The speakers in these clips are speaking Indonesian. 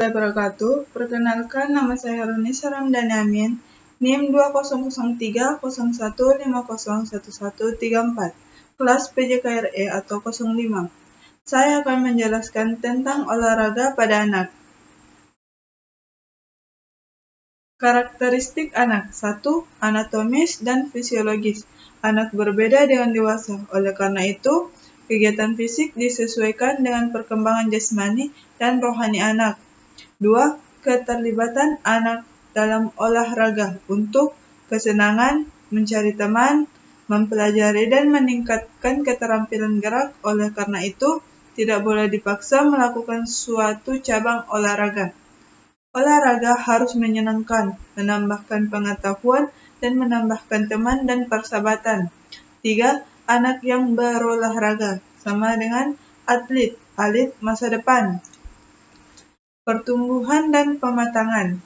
Wabarakatuh. Perkenalkan, nama saya Harunisa Ramdhani Amin, NIM 200301501134, kelas PJKRE atau 05. Saya akan menjelaskan tentang olahraga pada anak. Karakteristik anak. 1. Anatomis dan fisiologis. Anak berbeda dengan dewasa. Oleh karena itu, kegiatan fisik disesuaikan dengan perkembangan jasmani dan rohani anak. 2. Keterlibatan anak dalam olahraga untuk kesenangan, mencari teman, mempelajari dan meningkatkan keterampilan gerak. Oleh karena itu, tidak boleh dipaksa melakukan suatu cabang olahraga. Olahraga harus menyenangkan, menambahkan pengetahuan, dan menambahkan teman dan persahabatan. 3. Anak yang berolahraga sama dengan atlet masa depan. Pertumbuhan dan pematangan.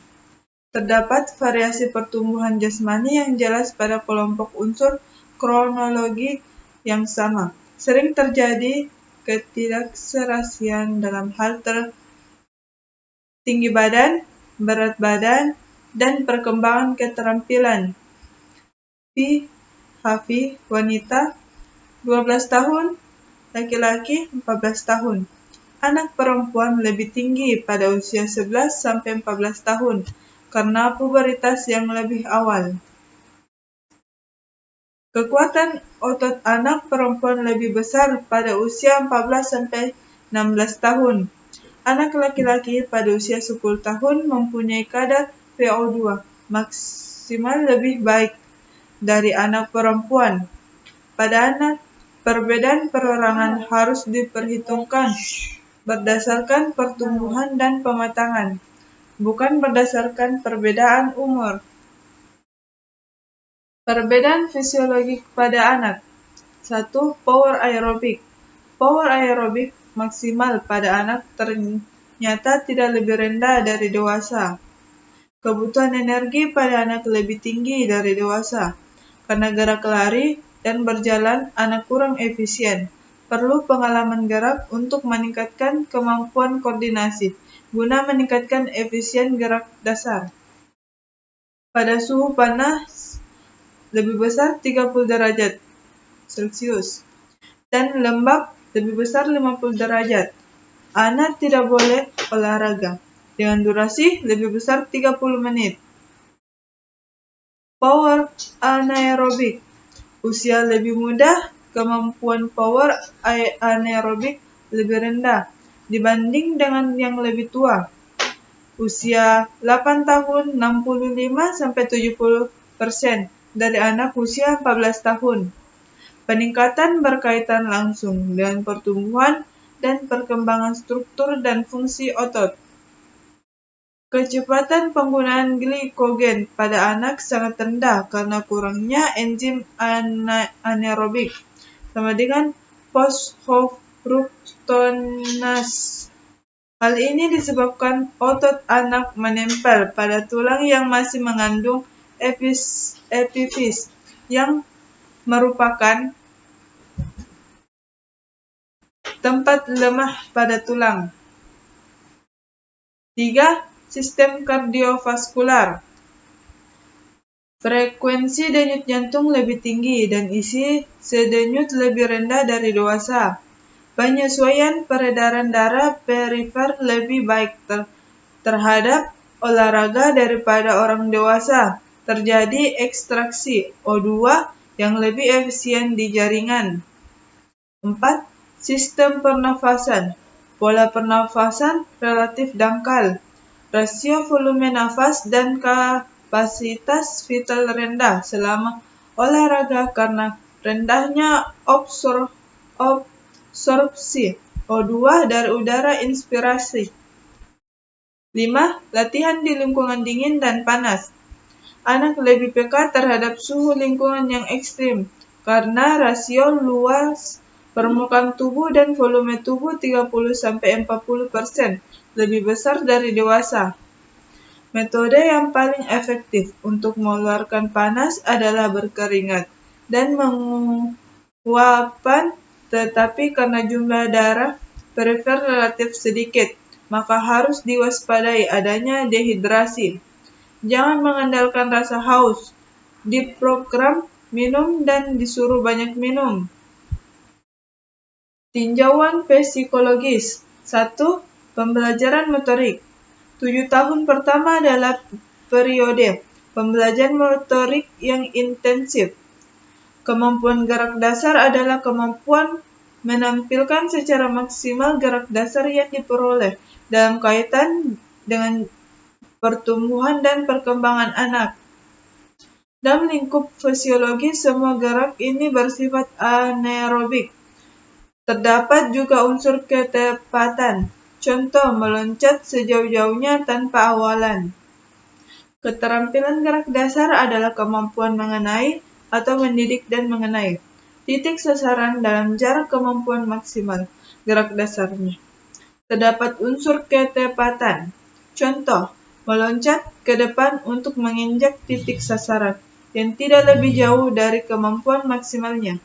Terdapat variasi pertumbuhan jasmani yang jelas pada kelompok unsur kronologi yang sama. Sering terjadi ketidakserasian dalam hal tinggi badan, berat badan, dan perkembangan keterampilan. HV wanita 12 tahun, laki-laki 14 tahun. Anak perempuan lebih tinggi pada usia 11-14 tahun karena pubertas yang lebih awal. Kekuatan otot anak perempuan lebih besar pada usia 14-16 tahun. Anak laki-laki pada usia 10 tahun mempunyai kadar VO2 maksimal lebih baik dari anak perempuan. Pada anak, perbedaan perorangan harus diperhitungkan berdasarkan pertumbuhan dan pematangan, bukan berdasarkan perbedaan umur. Perbedaan fisiologis pada anak. 1. Power aerobik. Power aerobik maksimal pada anak ternyata tidak lebih rendah dari dewasa. Kebutuhan energi pada anak lebih tinggi dari dewasa. Karena gerak lari dan berjalan, anak kurang efisien. Perlu pengalaman gerak untuk meningkatkan kemampuan koordinasi, guna meningkatkan efisien gerak dasar. Pada suhu panas lebih besar 30 derajat Celcius dan lembab lebih besar 50 derajat, anak tidak boleh olahraga dengan durasi lebih besar 30 menit. Power anaerobik. Usia lebih muda, kemampuan power anaerobik lebih rendah dibanding dengan yang lebih tua. Usia 8 tahun 65-70% dari anak usia 14 tahun. Peningkatan berkaitan langsung dengan pertumbuhan dan perkembangan struktur dan fungsi otot. Kecepatan penggunaan glikogen pada anak sangat rendah karena kurangnya enzim anaerobik, sama dengan fosfofruktonase. Hal ini disebabkan otot anak menempel pada tulang yang masih mengandung epifis, yang merupakan tempat lemah pada tulang. 3. Sistem kardiovaskular. Frekuensi denyut jantung lebih tinggi dan isi sedenyut lebih rendah dari dewasa. Penyesuaian peredaran darah perifer lebih baik terhadap olahraga daripada orang dewasa. Terjadi ekstraksi O2 yang lebih efisien di jaringan. 4. Sistem pernafasan. Pola pernafasan relatif dangkal. Rasio volume nafas dan kapasitas vital rendah selama olahraga karena rendahnya absorpsi O2 dari udara inspirasi. 5. Latihan di lingkungan dingin dan panas. Anak lebih peka terhadap suhu lingkungan yang ekstrim karena rasio luas permukaan tubuh dan volume tubuh 30-40% lebih besar dari dewasa. Metode yang paling efektif untuk mengeluarkan panas adalah berkeringat dan menguapkan, tetapi karena jumlah darah perifer relatif sedikit, maka harus diwaspadai adanya dehidrasi. Jangan mengandalkan rasa haus. Diprogram minum dan disuruh banyak minum. Tinjauan psikologis. 1. Pembelajaran motorik. 7 tahun pertama adalah periode pembelajaran motorik yang intensif. Kemampuan gerak dasar adalah kemampuan menampilkan secara maksimal gerak dasar yang diperoleh dalam kaitan dengan pertumbuhan dan perkembangan anak. Dalam lingkup fisiologi, semua gerak ini bersifat anaerobik. Terdapat juga unsur ketepatan. Contoh, meloncat sejauh-jauhnya tanpa awalan. Keterampilan gerak dasar adalah kemampuan mengenai atau mendidik dan mengenai titik sasaran dalam jarak kemampuan maksimal gerak dasarnya. Terdapat unsur ketepatan. Contoh, meloncat ke depan untuk menginjak titik sasaran yang tidak lebih jauh dari kemampuan maksimalnya.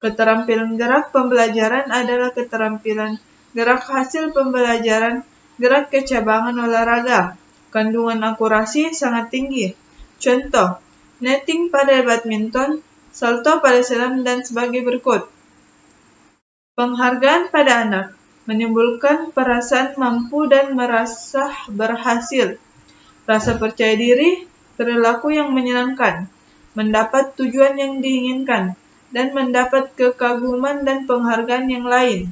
Keterampilan gerak pembelajaran adalah keterampilan gerak hasil pembelajaran gerak kecabangan olahraga. Kandungan akurasi sangat tinggi. Contoh, netting pada badminton, salto pada selam, dan sebagai berikut. Penghargaan pada anak menimbulkan perasaan mampu dan merasa berhasil. Rasa percaya diri, perilaku yang menyenangkan, mendapat tujuan yang diinginkan, dan mendapat kekaguman dan penghargaan yang lain.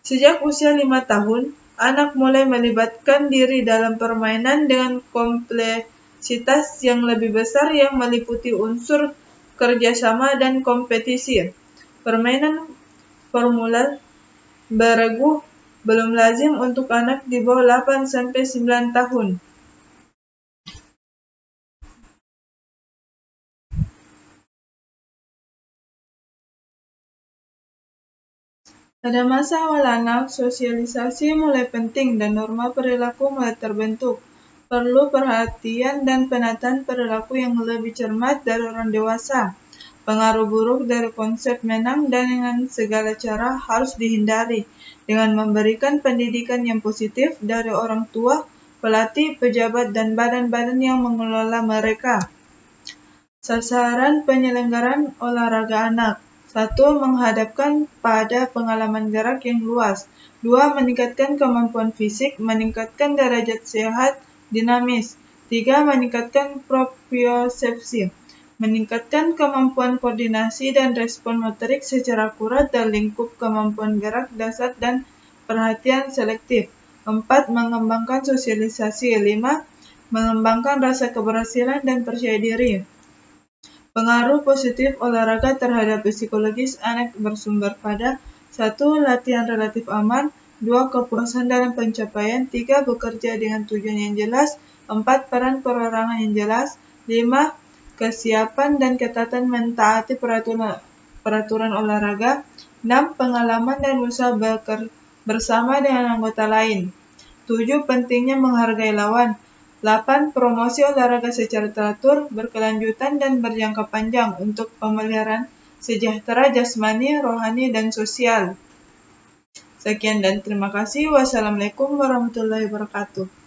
Sejak usia 5 tahun, anak mulai melibatkan diri dalam permainan dengan kompleksitas yang lebih besar yang meliputi unsur kerjasama dan kompetisi. Permainan formula beregu belum lazim untuk anak di bawah 8-9 tahun. Pada masa awal anak, sosialisasi mulai penting dan norma perilaku mulai terbentuk. Perlu perhatian dan penataan perilaku yang lebih cermat dari orang dewasa. Pengaruh buruk dari konsep menang dan dengan segala cara harus dihindari dengan memberikan pendidikan yang positif dari orang tua, pelatih, pejabat, dan badan-badan yang mengelola mereka. Sasaran penyelenggaraan olahraga anak. 1. Menghadapkan pada pengalaman gerak yang luas. 2. Meningkatkan kemampuan fisik, meningkatkan derajat sehat, dinamis. 3. Meningkatkan propriosepsi, meningkatkan kemampuan koordinasi dan respon motorik secara akurat dalam lingkup kemampuan gerak dasar dan perhatian selektif. 4. Mengembangkan sosialisasi. 5. Mengembangkan rasa keberhasilan dan percaya diri. Pengaruh positif olahraga terhadap psikologis anak bersumber pada 1. Latihan relatif aman. 2. Kepuasan dalam pencapaian. 3. Bekerja dengan tujuan yang jelas. 4. Peran perorangan yang jelas. 5. Kesiapan dan ketatan mentaati peraturan olahraga. 6. Pengalaman dan usaha bersama dengan anggota lain. 7. Pentingnya menghargai lawan. 8. Promosi olahraga secara teratur, berkelanjutan, dan berjangka panjang untuk pemeliharaan sejahtera jasmani, rohani, dan sosial. Sekian dan terima kasih. Wassalamualaikum warahmatullahi wabarakatuh.